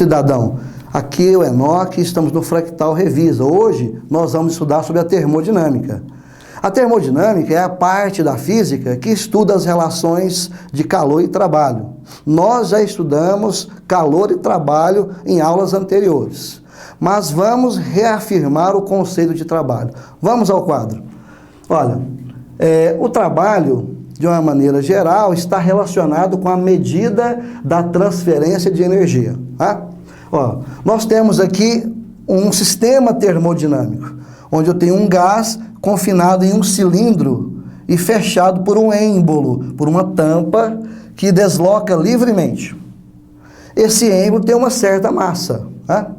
cidadão? Aqui é o Enoque, estamos no Fractal Revisa. Hoje nós vamos estudar sobre a termodinâmica. A termodinâmica é a parte da física que estuda as relações de calor e trabalho. Nós já estudamos calor e trabalho em aulas anteriores, mas vamos reafirmar o conceito de trabalho. Vamos ao quadro. Olha, o trabalho, de uma maneira geral, está relacionado com a medida da transferência de energia. Tá? Ó, nós temos aqui um sistema termodinâmico, onde eu tenho um gás confinado em um cilindro e fechado por um êmbolo, por uma tampa que desloca livremente. Esse êmbolo tem uma certa massa. Tá?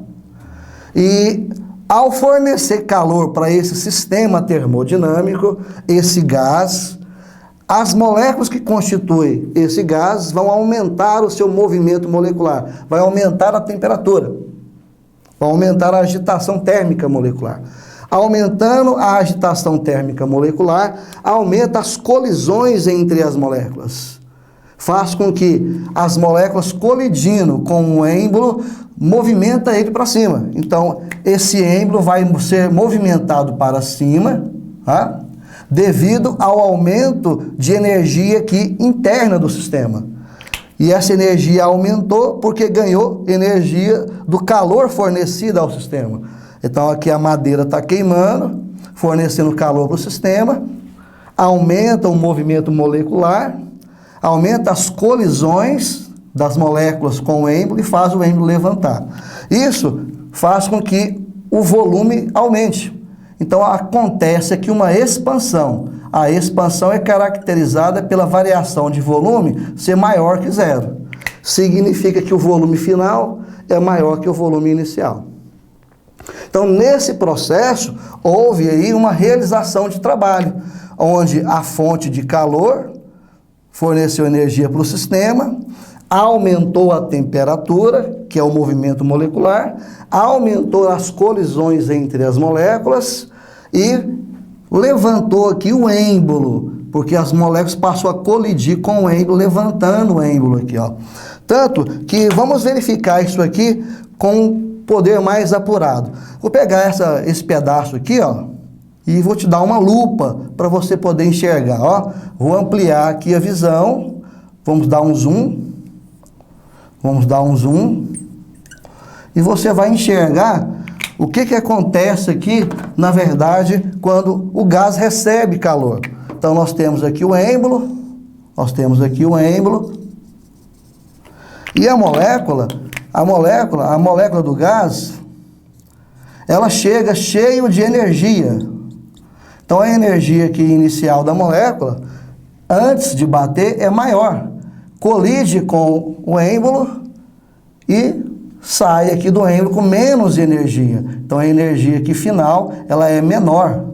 E ao fornecer calor para esse sistema termodinâmico, esse gás, as moléculas que constituem esse gás vão aumentar o seu movimento molecular, vai aumentar a temperatura, vai aumentar a agitação térmica molecular. Aumentando a agitação térmica molecular, aumenta as colisões entre as moléculas. Faz com que as moléculas colidindo com o êmbolo, movimenta ele para cima. Então, esse êmbolo vai ser movimentado para cima, tá? Devido ao aumento de energia aqui interna do sistema. E essa energia aumentou porque ganhou energia do calor fornecido ao sistema. Então aqui a madeira está queimando, fornecendo calor para o sistema, aumenta o movimento molecular, aumenta as colisões das moléculas com o êmbolo e faz o êmbolo levantar. Isso faz com que o volume aumente. Então acontece aqui uma expansão. A expansão é caracterizada pela variação de volume ser maior que zero. Significa que o volume final é maior que o volume inicial. Então, nesse processo, houve aí uma realização de trabalho, onde a fonte de calor forneceu energia para o sistema, aumentou a temperatura, que é o movimento molecular, aumentou as colisões entre as moléculas e levantou aqui o êmbolo, porque as moléculas passam a colidir com o êmbolo, levantando o êmbolo aqui, ó. Tanto que vamos verificar isso aqui com poder mais apurado. Vou pegar esse pedaço aqui, ó, e vou te dar uma lupa para você poder enxergar, ó. Vou ampliar aqui a visão. Vamos dar um zoom. Vamos dar um zoom. E você vai enxergar o que acontece aqui, na verdade, quando o gás recebe calor. Então nós temos aqui o êmbolo, nós temos aqui o êmbolo. E a molécula do gás, ela chega cheio de energia. Então a energia aqui inicial da molécula, antes de bater, é maior. Colide com o êmbolo e sai aqui do êmbolo com menos energia. Então a energia aqui final, ela é menor.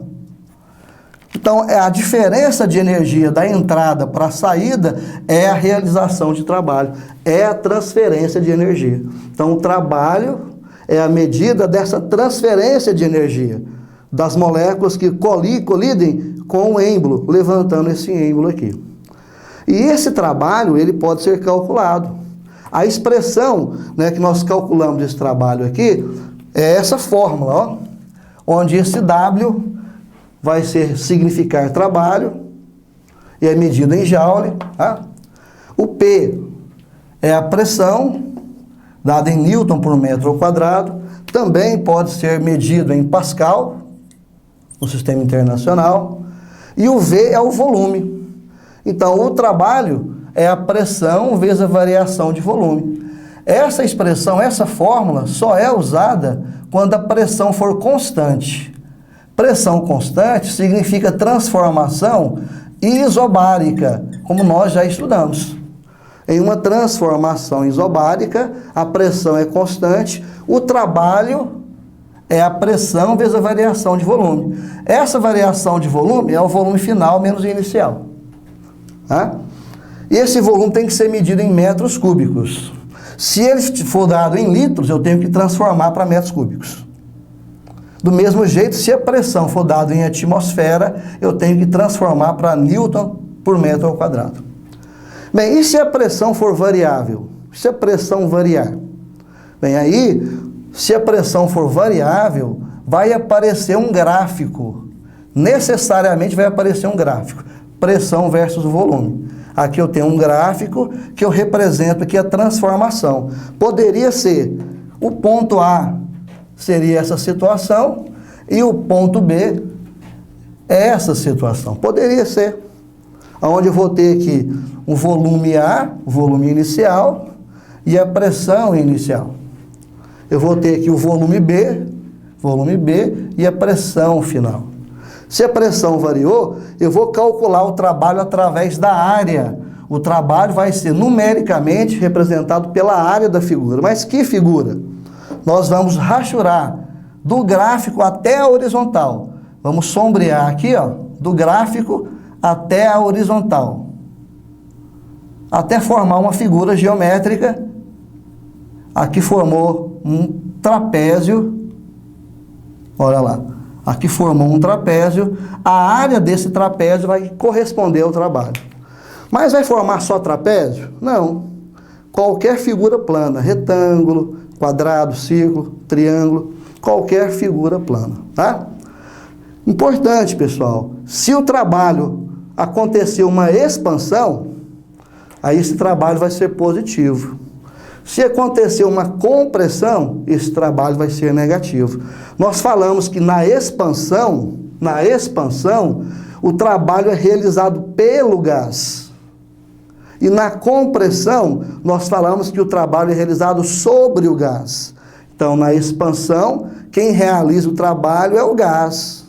Então a diferença de energia da entrada para a saída é a realização de trabalho, é a transferência de energia. Então o trabalho é a medida dessa transferência de energia, das moléculas que colidem com o êmbolo, levantando esse êmbolo aqui. E esse trabalho, ele pode ser calculado. A expressão, né, que nós calculamos esse trabalho aqui é essa fórmula, ó, onde esse W vai significar trabalho e é medido em joule. Tá? O P é a pressão dada em Newton por metro ao quadrado. Também pode ser medido em Pascal, no sistema internacional. E o V é o volume. Então, o trabalho é a pressão vezes a variação de volume. Essa expressão, essa fórmula, só é usada quando a pressão for constante. Pressão constante significa transformação isobárica, como nós já estudamos. Em uma transformação isobárica, a pressão é constante, o trabalho é a pressão vezes a variação de volume. Essa variação de volume é o volume final menos o inicial. Tá? E esse volume tem que ser medido em metros cúbicos. Se ele for dado em litros, eu tenho que transformar para metros cúbicos. Do mesmo jeito, se a pressão for dada em atmosfera, eu tenho que transformar para Newton por metro ao quadrado. Bem, e se a pressão for variável? Se a pressão variar? Bem, aí, se a pressão for variável, vai aparecer um gráfico. Necessariamente vai aparecer um gráfico. Pressão versus volume. Aqui eu tenho um gráfico que eu represento aqui a transformação. Poderia ser o ponto A seria essa situação e o ponto B é essa situação. Poderia ser. Onde eu vou ter aqui o volume A, o volume inicial, e a pressão inicial. Eu vou ter aqui o volume B e a pressão final. Se a pressão variou, eu vou calcular o trabalho através da área. O trabalho vai ser numericamente representado pela área da figura. Mas que figura? Nós vamos rachurar do gráfico até a horizontal. Vamos sombrear aqui, ó, do gráfico até a horizontal. Até formar uma figura geométrica. Aqui formou um trapézio. Olha lá. Aqui formou um trapézio, a área desse trapézio vai corresponder ao trabalho. Mas vai formar só trapézio? Não. Qualquer figura plana, retângulo, quadrado, círculo, triângulo, qualquer figura plana, tá? Importante, pessoal, se o trabalho acontecer uma expansão, aí esse trabalho vai ser positivo. Se acontecer uma compressão, esse trabalho vai ser negativo. Nós falamos que na expansão, o trabalho é realizado pelo gás. E na compressão, nós falamos que o trabalho é realizado sobre o gás. Então, na expansão, quem realiza o trabalho é o gás.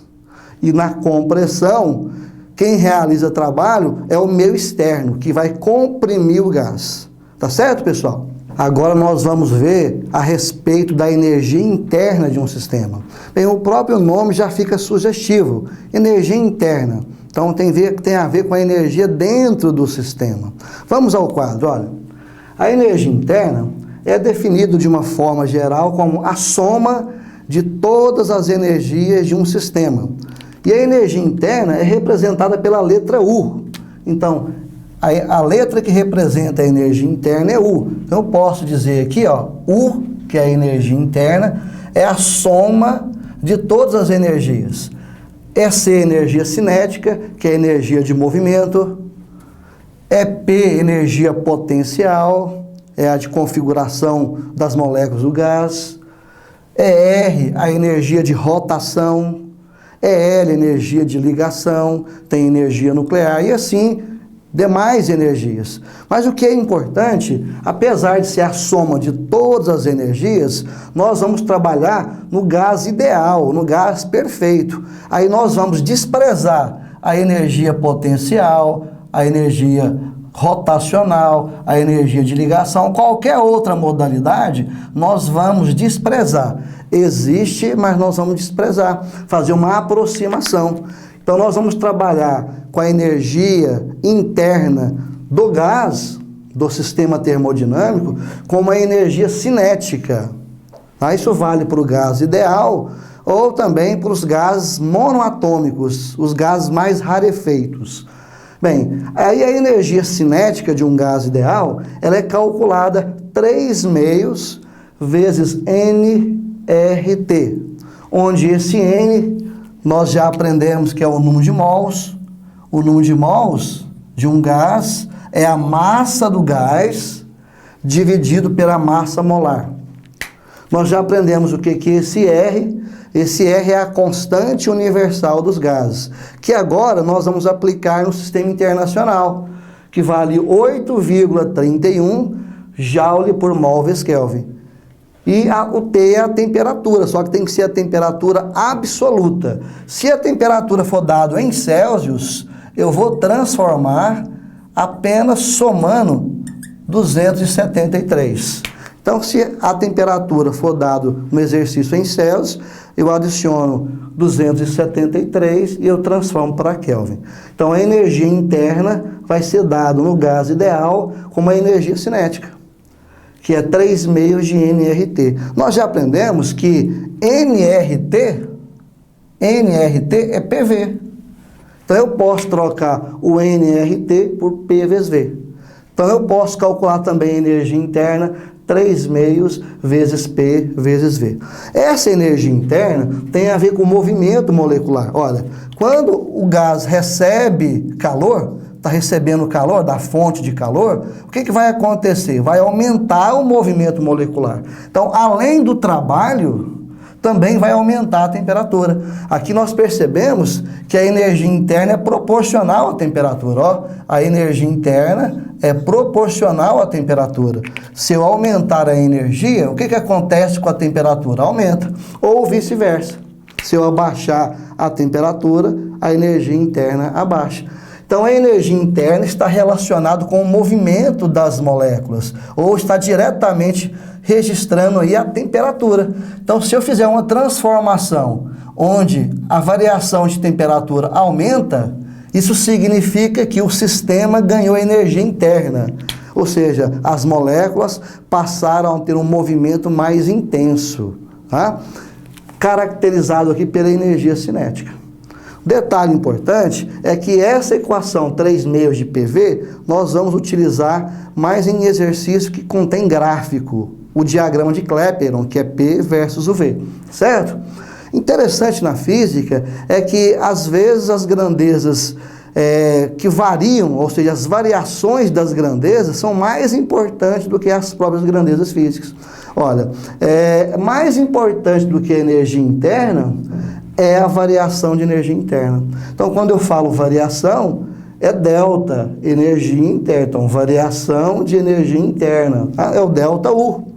E na compressão, quem realiza o trabalho é o meio externo, que vai comprimir o gás. Tá certo, pessoal? Agora nós vamos ver a respeito da energia interna de um sistema. Bem, o próprio nome já fica sugestivo. Energia interna. Então tem a ver com a energia dentro do sistema. Vamos ao quadro, olha. A energia interna é definida de uma forma geral como a soma de todas as energias de um sistema. E a energia interna é representada pela letra U. Então, a letra que representa a energia interna é U. Então, eu posso dizer aqui, ó, U, que é a energia interna, é a soma de todas as energias. C, energia cinética, que é a energia de movimento. P, energia potencial, é a de configuração das moléculas do gás. R, a energia de rotação. L, energia de ligação, tem energia nuclear e assim demais energias. Mas o que é importante, apesar de ser a soma de todas as energias, nós vamos trabalhar no gás ideal, no gás perfeito. Aí nós vamos desprezar a energia potencial, a energia rotacional, a energia de ligação, qualquer outra modalidade, nós vamos desprezar. Existe, mas nós vamos desprezar, fazer uma aproximação. Então, nós vamos trabalhar com a energia interna do gás, do sistema termodinâmico, como a energia cinética. Isso vale para o gás ideal ou também para os gases monoatômicos, os gases mais rarefeitos. Bem, aí a energia cinética de um gás ideal, ela é calculada 3/2 vezes nRT, onde esse N nós já aprendemos que é o número de mols. O número de mols de um gás é a massa do gás dividido pela massa molar. Nós já aprendemos o que é esse R. Esse R é a constante universal dos gases, que agora nós vamos aplicar no sistema internacional, que vale 8,31 Joule por mol vezes Kelvin. E o T é a temperatura, só que tem que ser a temperatura absoluta. Se a temperatura for dada em Celsius, eu vou transformar apenas somando 273. Então, se a temperatura for dada no exercício em Celsius, eu adiciono 273 e eu transformo para Kelvin. Então, a energia interna vai ser dada no gás ideal como a energia cinética, que é 3/2 de nRT. Nós já aprendemos que nRT é PV. Então, eu posso trocar o nRT por P vezes V. Então, eu posso calcular também a energia interna 3 meios vezes P vezes V. Essa energia interna tem a ver com o movimento molecular. Olha, quando o gás recebe calor, está recebendo calor da fonte de calor, o que vai acontecer? Vai aumentar o movimento molecular. Então, além do trabalho, também vai aumentar a temperatura. Aqui nós percebemos que a energia interna é proporcional à temperatura. Ó, a energia interna é proporcional à temperatura. Se eu aumentar a energia, o que acontece com a temperatura? Aumenta. Ou vice-versa. Se eu abaixar a temperatura, a energia interna abaixa. Então, a energia interna está relacionada com o movimento das moléculas, ou está diretamente registrando aí a temperatura. Então, se eu fizer uma transformação onde a variação de temperatura aumenta, isso significa que o sistema ganhou energia interna. Ou seja, as moléculas passaram a ter um movimento mais intenso, tá? Caracterizado aqui pela energia cinética. Detalhe importante é que essa equação 3 meios de PV nós vamos utilizar mais em exercício que contém gráfico, o diagrama de Clapeyron, que é P versus o V, certo? Interessante na física é que às vezes as grandezas que variam, ou seja, as variações das grandezas são mais importantes do que as próprias grandezas físicas. Olha, mais importante do que a energia interna é a variação de energia interna. Então, quando eu falo variação, é delta, energia interna. Então, variação de energia interna, tá? É o delta U.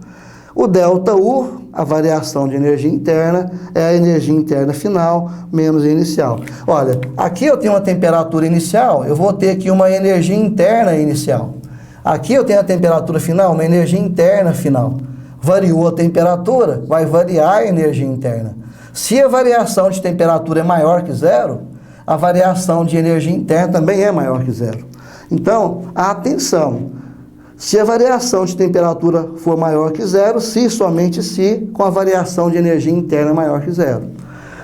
O delta U, a variação de energia interna, é a energia interna final menos a inicial. Olha, aqui eu tenho uma temperatura inicial, eu vou ter aqui uma energia interna inicial. Aqui eu tenho a temperatura final, uma energia interna final. Variou a temperatura, vai variar a energia interna. Se a variação de temperatura é maior que zero, a variação de energia interna também é maior que zero. Então, atenção, se a variação de temperatura for maior que zero, se somente se, com a variação de energia interna maior que zero.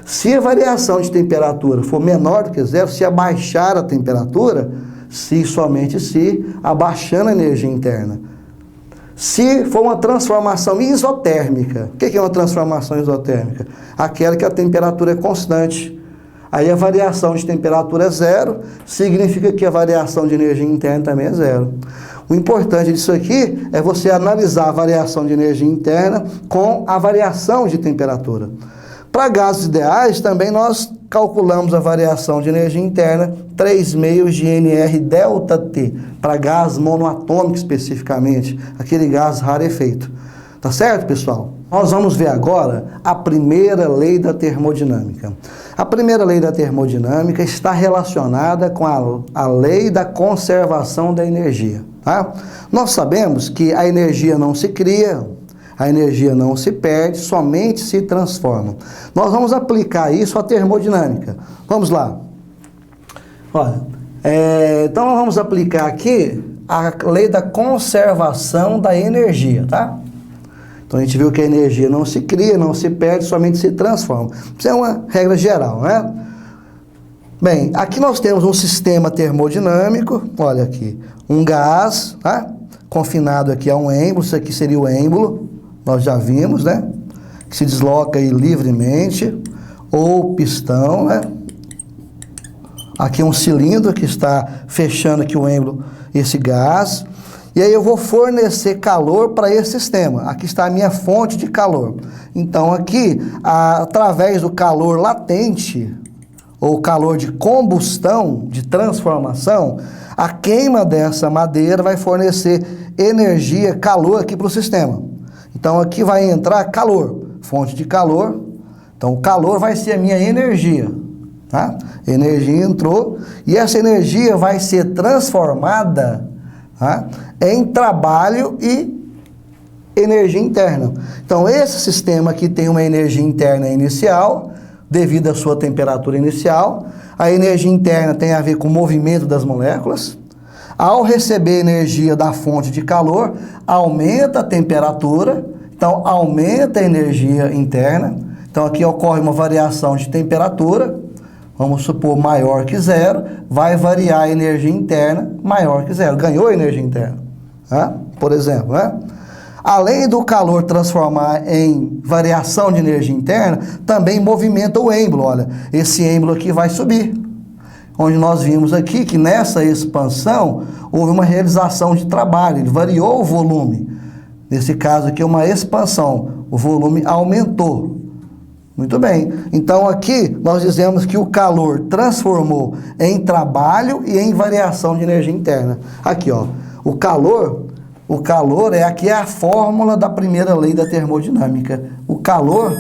Se a variação de temperatura for menor do que zero, se abaixar a temperatura, se somente se, abaixando a energia interna. Se for uma transformação isotérmica, o que é uma transformação isotérmica? Aquela que a temperatura é constante. Aí a variação de temperatura é zero, significa que a variação de energia interna também é zero. O importante disso aqui é você analisar a variação de energia interna com a variação de temperatura. Para gases ideais, também nós calculamos a variação de energia interna 3 meios de NR delta T, para gás monoatômico especificamente, aquele gás rarefeito. Tá certo, pessoal? Nós vamos ver agora a primeira lei da termodinâmica. A primeira lei da termodinâmica está relacionada com a lei da conservação da energia. Tá? Nós sabemos que a energia não se cria, a energia não se perde, somente se transforma. Nós vamos aplicar isso à termodinâmica. Vamos lá. Olha, então nós vamos aplicar aqui a lei da conservação da energia, tá? Então a gente viu que a energia não se cria, não se perde, somente se transforma. Isso é uma regra geral, né? Bem, aqui nós temos um sistema termodinâmico, olha aqui, um gás, tá? Confinado aqui a um êmbolo, isso aqui seria o êmbolo, nós já vimos, né? Que se desloca aí livremente, ou pistão, né? Aqui é um cilindro que está fechando aqui o êmbolo, esse gás. E aí eu vou fornecer calor para esse sistema. Aqui está a minha fonte de calor. Então aqui, através do calor latente, ou calor de combustão, de transformação, a queima dessa madeira vai fornecer energia, calor aqui para o sistema. Então aqui vai entrar calor, fonte de calor. Então o calor vai ser a minha energia. Tá? Energia entrou e essa energia vai ser transformada, tá, em trabalho e energia interna. Então esse sistema aqui tem uma energia interna inicial, devido à sua temperatura inicial. A energia interna tem a ver com o movimento das moléculas. Ao receber energia da fonte de calor, aumenta a temperatura, então aumenta a energia interna. Então aqui ocorre uma variação de temperatura, vamos supor maior que zero, vai variar a energia interna maior que zero. Ganhou a energia interna, tá? Por exemplo, né? além do calor transformar em variação de energia interna, também movimenta o êmbolo. Olha, esse êmbolo aqui vai subir. Onde nós vimos aqui que nessa expansão houve uma realização de trabalho, ele variou o volume. Nesse caso aqui é uma expansão, o volume aumentou. Muito bem, então aqui nós dizemos que o calor transformou em trabalho e em variação de energia interna. Aqui, ó, o calor aqui é a fórmula da primeira lei da termodinâmica. O calor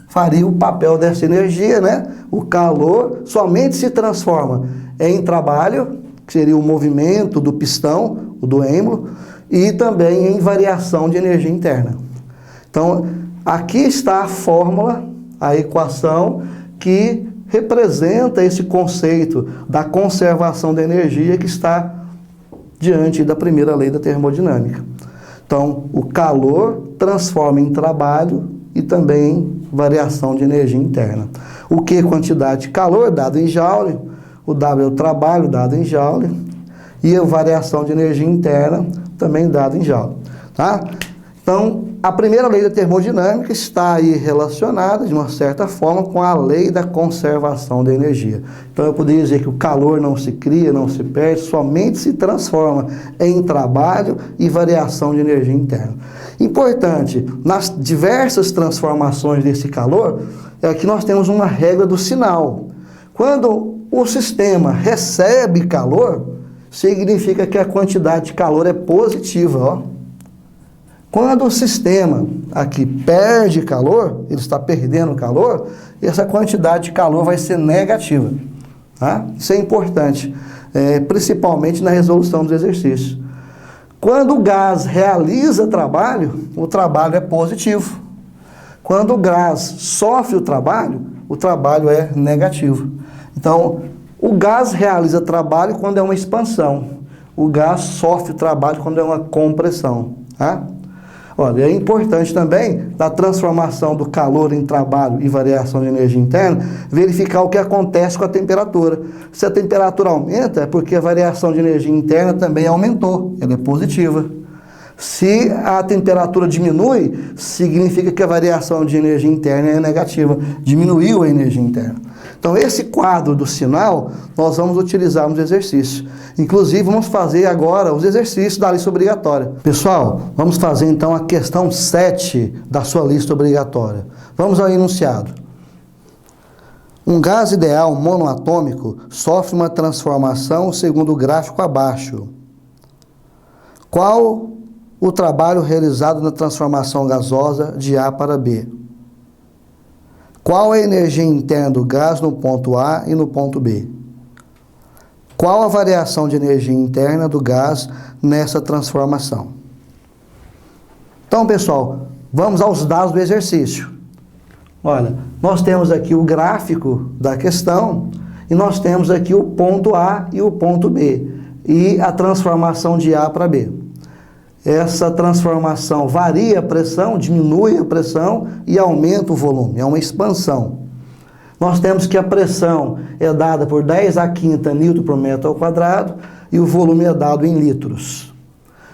faria o papel dessa energia, né? O calor somente se transforma em trabalho, que seria o movimento do pistão, o do êmbolo, e também em variação de energia interna. Então, aqui está a fórmula, a equação que representa esse conceito da conservação da energia que está diante da primeira lei da termodinâmica. Então, o calor transforma em trabalho e também variação de energia interna. O Q é quantidade de calor dado em joule, o W é o trabalho dado em joule e a variação de energia interna também dado em joule. Tá? Então, a primeira lei da termodinâmica está aí relacionada, de uma certa forma, com a lei da conservação da energia. Então, eu poderia dizer que o calor não se cria, não se perde, somente se transforma em trabalho e variação de energia interna. Importante, nas diversas transformações desse calor, é que nós temos uma regra do sinal. Quando o sistema recebe calor, significa que a quantidade de calor é positiva, ó. Quando o sistema aqui perde calor, ele está perdendo calor, essa quantidade de calor vai ser negativa. Tá? Isso é importante, principalmente na resolução dos exercícios. Quando o gás realiza trabalho, o trabalho é positivo. Quando o gás sofre o trabalho é negativo. Então, o gás realiza trabalho quando é uma expansão. O gás sofre o trabalho quando é uma compressão. Tá? Olha, é importante também, na transformação do calor em trabalho e variação de energia interna, verificar o que acontece com a temperatura. Se a temperatura aumenta, é porque a variação de energia interna também aumentou, ela é positiva. Se a temperatura diminui, significa que a variação de energia interna é negativa, diminuiu a energia interna. Então, esse quadro do sinal, nós vamos utilizar nos exercícios. Inclusive, vamos fazer agora os exercícios da lista obrigatória. Pessoal, vamos fazer então a questão 7 da sua lista obrigatória. Vamos ao enunciado. Um gás ideal monoatômico sofre uma transformação segundo o gráfico abaixo. Qual o trabalho realizado na transformação gasosa de A para B? Qual a energia interna do gás no ponto A e no ponto B? Qual a variação de energia interna do gás nessa transformação? Então, pessoal, vamos aos dados do exercício. Olha, nós temos aqui o gráfico da questão e nós temos aqui o ponto A e o ponto B e a transformação de A para B. Essa transformação varia a pressão, diminui a pressão e aumenta o volume, é uma expansão. Nós temos que a pressão é dada por 10 a quinta Newton por metro ao quadrado e o volume é dado em litros.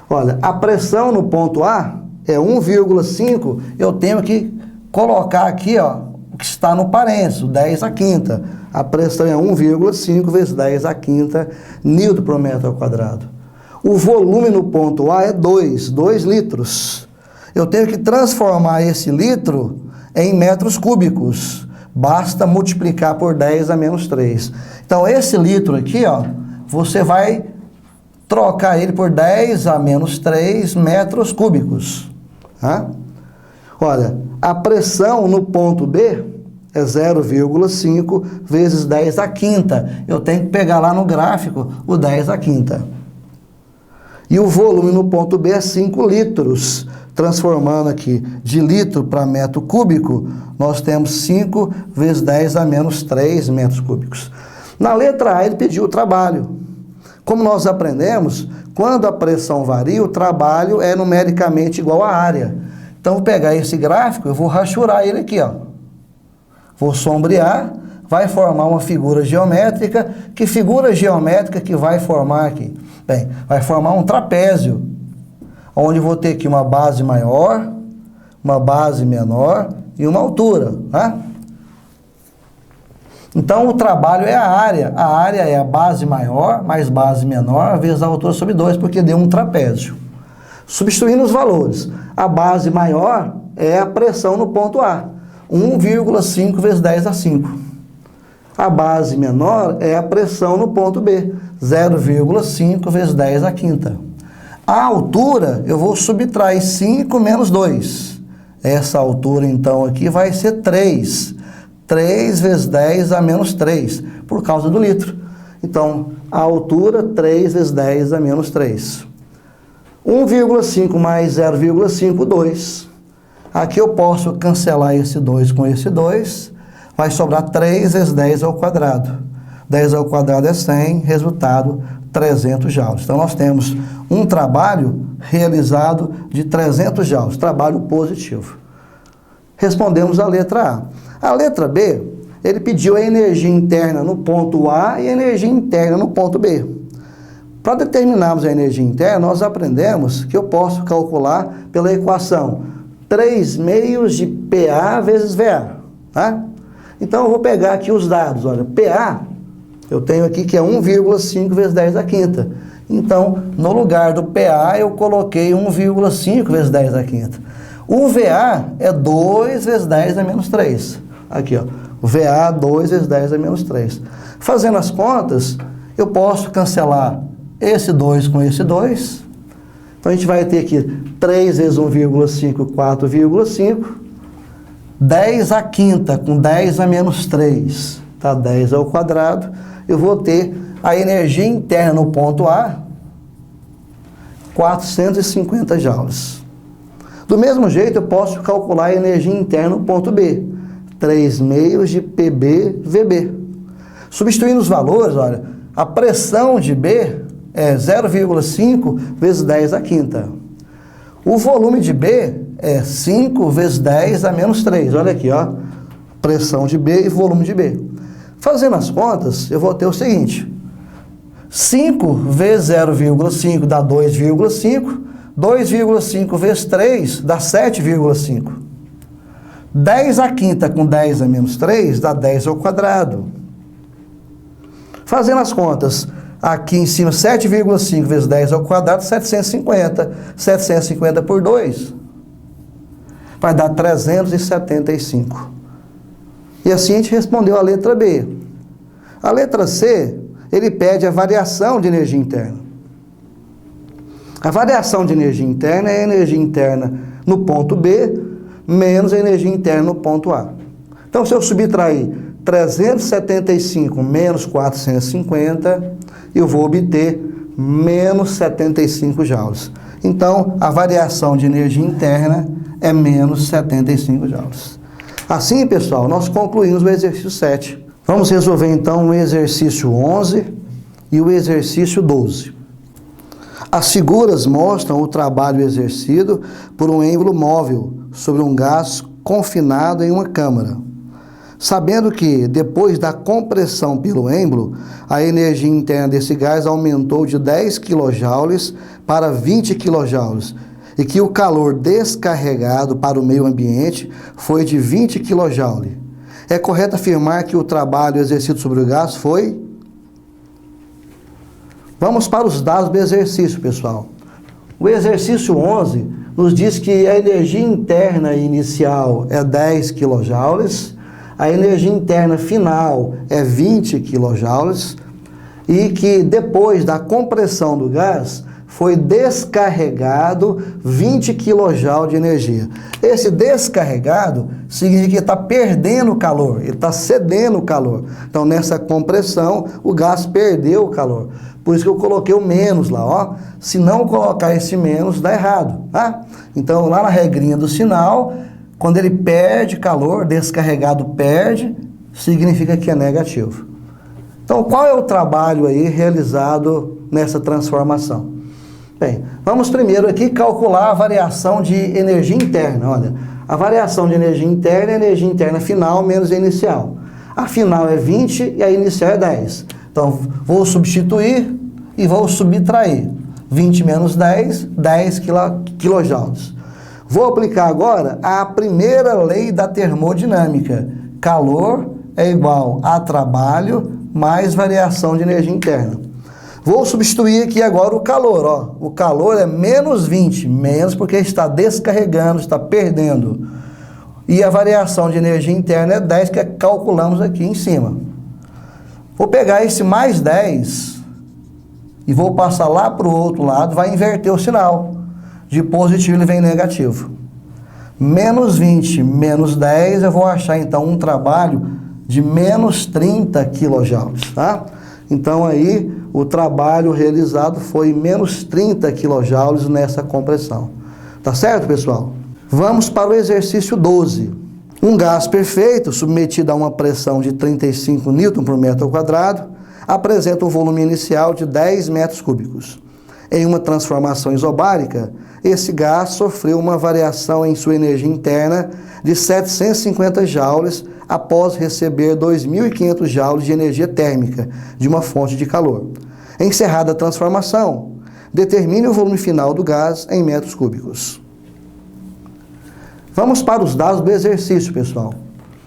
Olha, a pressão no ponto A é 1,5, eu tenho que colocar aqui, ó, o que está no parênteses, 10 a quinta. A pressão é 1,5 vezes 10 a quinta Newton por metro ao quadrado. O volume no ponto A é 2 litros. Eu tenho que transformar esse litro em metros cúbicos. Basta multiplicar por 10 a menos 3. Então, esse litro aqui, ó, você vai trocar ele por 10 a menos 3 metros cúbicos. Tá? Olha, a pressão no ponto B é 0,5 vezes 10 a quinta. Eu tenho que pegar lá no gráfico o 10 a quinta. E o volume no ponto B é 5 litros. Transformando aqui de litro para metro cúbico, nós temos 5 vezes 10 a menos 3 metros cúbicos. Na letra A, ele pediu o trabalho. Como nós aprendemos, quando a pressão varia, o trabalho é numericamente igual à área. Então, vou pegar esse gráfico, eu vou rachurar ele aqui, ó. Vou sombrear, vai formar uma figura geométrica. Que figura geométrica que vai formar aqui? Bem, vai formar um trapézio. onde vou ter aqui uma base maior, uma base menor e uma altura, né? Então, o trabalho é a área. A área é a base maior mais base menor vezes a altura sobre 2, porque deu um trapézio. Substituindo os valores, a base maior é a pressão no ponto A, 1,5 vezes 10 a 5. A base menor é a pressão no ponto B, 0,5 vezes 10 a quinta. A altura, eu vou subtrair 5 menos 2. Essa altura, então, aqui vai ser 3. 3 vezes 10 a menos 3, por causa do litro. Então, a altura, 3 vezes 10 a menos 3. 1,5 mais 0,5, 2. Aqui eu posso cancelar esse 2 com esse 2. Vai sobrar 3 vezes 10 ao quadrado. 10 ao quadrado é 100, resultado 300 joules. Então, nós temos um trabalho realizado de 300 joules, trabalho positivo. Respondemos a letra A. A letra B, ele pediu a energia interna no ponto A e a energia interna no ponto B. Para determinarmos a energia interna, nós aprendemos que eu posso calcular pela equação 3 meios de PA vezes VA. Tá? Então, eu vou pegar aqui os dados. Olha, PA, eu tenho aqui que é 1,5 vezes 10 a quinta. Então, no lugar do PA, eu coloquei 1,5 vezes 10 a quinta. O VA é 2 vezes 10 a menos 3. Aqui, ó. O VA, 2 vezes 10 a menos 3. Fazendo as contas, eu posso cancelar esse 2 com esse 2. Então, a gente vai ter aqui 3 vezes 1,5, 4,5. 10 a quinta com 10 a menos 3. Tá? 10 ao quadrado. Eu vou ter a energia interna no ponto A, 450 joules. Do mesmo jeito, eu posso calcular a energia interna no ponto B, 3 meios de PB, VB. Substituindo os valores, olha, a pressão de B é 0,5 vezes 10 a quinta. O volume de B é 5 vezes 10 a menos 3. Olha aqui, ó, pressão de B e volume de B. Fazendo as contas, eu vou ter o seguinte, 5 vezes 0,5 dá 2,5, 2,5 vezes 3 dá 7,5. 10 a quinta com 10 a menos 3 dá 10 ao quadrado. Fazendo as contas, aqui em cima 7,5 vezes 10 ao quadrado, 750. 750 por 2 vai dar 375. E assim a gente respondeu a letra B. A letra C, ele pede a variação de energia interna. A variação de energia interna é a energia interna no ponto B menos a energia interna no ponto A. Então, se eu subtrair 375 menos 450, eu vou obter menos 75 joules. Então, a variação de energia interna é menos 75 joules. Assim, pessoal, nós concluímos o exercício 7. Vamos resolver, então, o exercício 11 e o exercício 12. As figuras mostram o trabalho exercido por um êmbolo móvel sobre um gás confinado em uma câmara. Sabendo que, depois da compressão pelo êmbolo, a energia interna desse gás aumentou de 10 kJ para 20 kJ, e que o calor descarregado para o meio ambiente foi de 20 kJ. É correto afirmar que o trabalho exercido sobre o gás foi... Vamos para os dados do exercício, pessoal. O exercício 11 nos diz que a energia interna inicial é 10 kJ, a energia interna final é 20 kJ e que depois da compressão do gás foi descarregado 20 kJ de energia. Esse descarregado significa que ele está perdendo calor, ele está cedendo calor. Então, nessa compressão, o gás perdeu o calor. Por isso que eu coloquei o menos lá, ó. Se não colocar esse menos, dá errado, tá? Então, lá na regrinha do sinal, quando ele perde calor, descarregado perde, significa que é negativo. Então, qual é o trabalho aí realizado nessa transformação? Bem, vamos primeiro aqui calcular a variação de energia interna. Olha, a variação de energia interna é a energia interna final menos a inicial. A final é 20 e a inicial é 10. Então, vou substituir e vou subtrair. 20 menos 10, 10 quilojoules. Vou aplicar agora a primeira lei da termodinâmica. Calor é igual a trabalho mais variação de energia interna. Vou substituir aqui agora o calor. Ó. O calor é menos 20, menos porque está descarregando, está perdendo. E a variação de energia interna é 10, que calculamos aqui em cima. Vou pegar esse mais 10 e vou passar lá para o outro lado, vai inverter o sinal. De positivo ele vem negativo. Menos 20, menos 10, eu vou achar então um trabalho de menos 30 quilojoules, tá? Então aí o trabalho realizado foi menos 30 quilojoules nessa compressão. Tá certo, pessoal? Vamos para o exercício 12. Um gás perfeito, submetido a uma pressão de 35 Newton por metro quadrado, apresenta um volume inicial de 10 metros cúbicos. Em uma transformação isobárica, esse gás sofreu uma variação em sua energia interna de 750 joules após receber 2.500 joules de energia térmica de uma fonte de calor. Encerrada a transformação, determine o volume final do gás em metros cúbicos. Vamos para os dados do exercício, pessoal.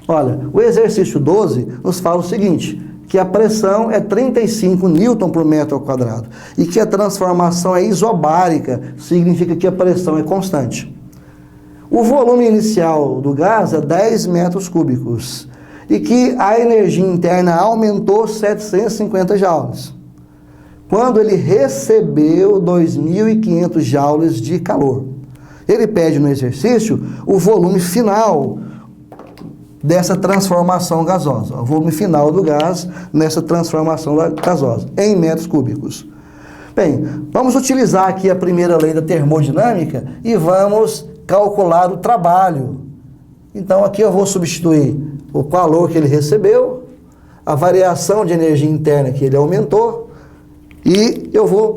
Olha, o exercício 12 nos fala o seguinte, que a pressão é 35 Newton por metro quadrado e que a transformação é isobárica, significa que a pressão é constante. O volume inicial do gás é 10 metros cúbicos e que a energia interna aumentou 750 joules. Quando ele recebeu 2.500 joules de calor. Ele pede no exercício o volume final dessa transformação gasosa, o volume final do gás nessa transformação gasosa, em metros cúbicos. Bem, vamos utilizar aqui a primeira lei da termodinâmica e vamos calcular o trabalho. Então aqui eu vou substituir o calor que ele recebeu, a variação de energia interna que ele aumentou, e eu vou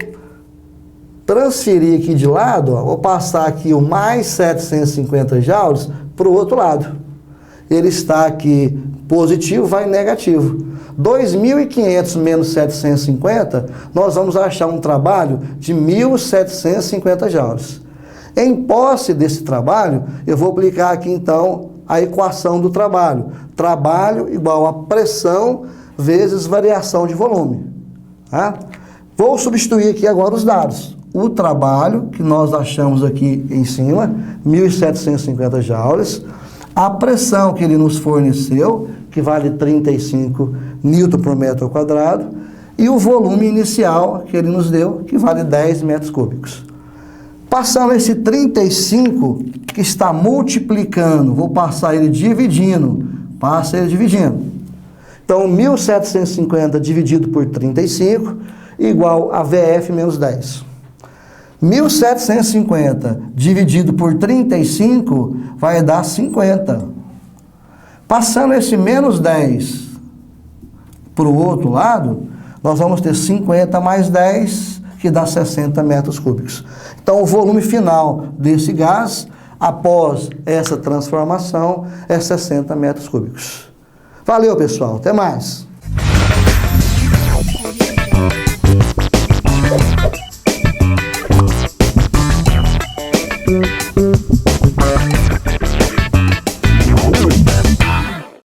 transferir aqui de lado, ó, vou passar aqui o mais 750 joules para o outro lado. Ele está aqui positivo, vai negativo. 2.500 menos 750, nós vamos achar um trabalho de 1.750 joules. Em posse desse trabalho, eu vou aplicar aqui então a equação do trabalho. Trabalho igual a pressão vezes variação de volume. Tá? Vou substituir aqui agora os dados. O trabalho, que nós achamos aqui em cima, 1.750 joules. A pressão que ele nos forneceu, que vale 35 Newton por metro quadrado. E o volume inicial que ele nos deu, que vale 10 metros cúbicos. Passando esse 35, que está multiplicando, vou passar ele dividindo. Passa ele dividindo. Então, 1.750 dividido por 35, igual a VF menos 10. 1.750 dividido por 35 vai dar 50. Passando esse menos 10 para o outro lado, nós vamos ter 50 mais 10, que dá 60 metros cúbicos. Então, o volume final desse gás, após essa transformação, é 60 metros cúbicos. Valeu, pessoal. Até mais.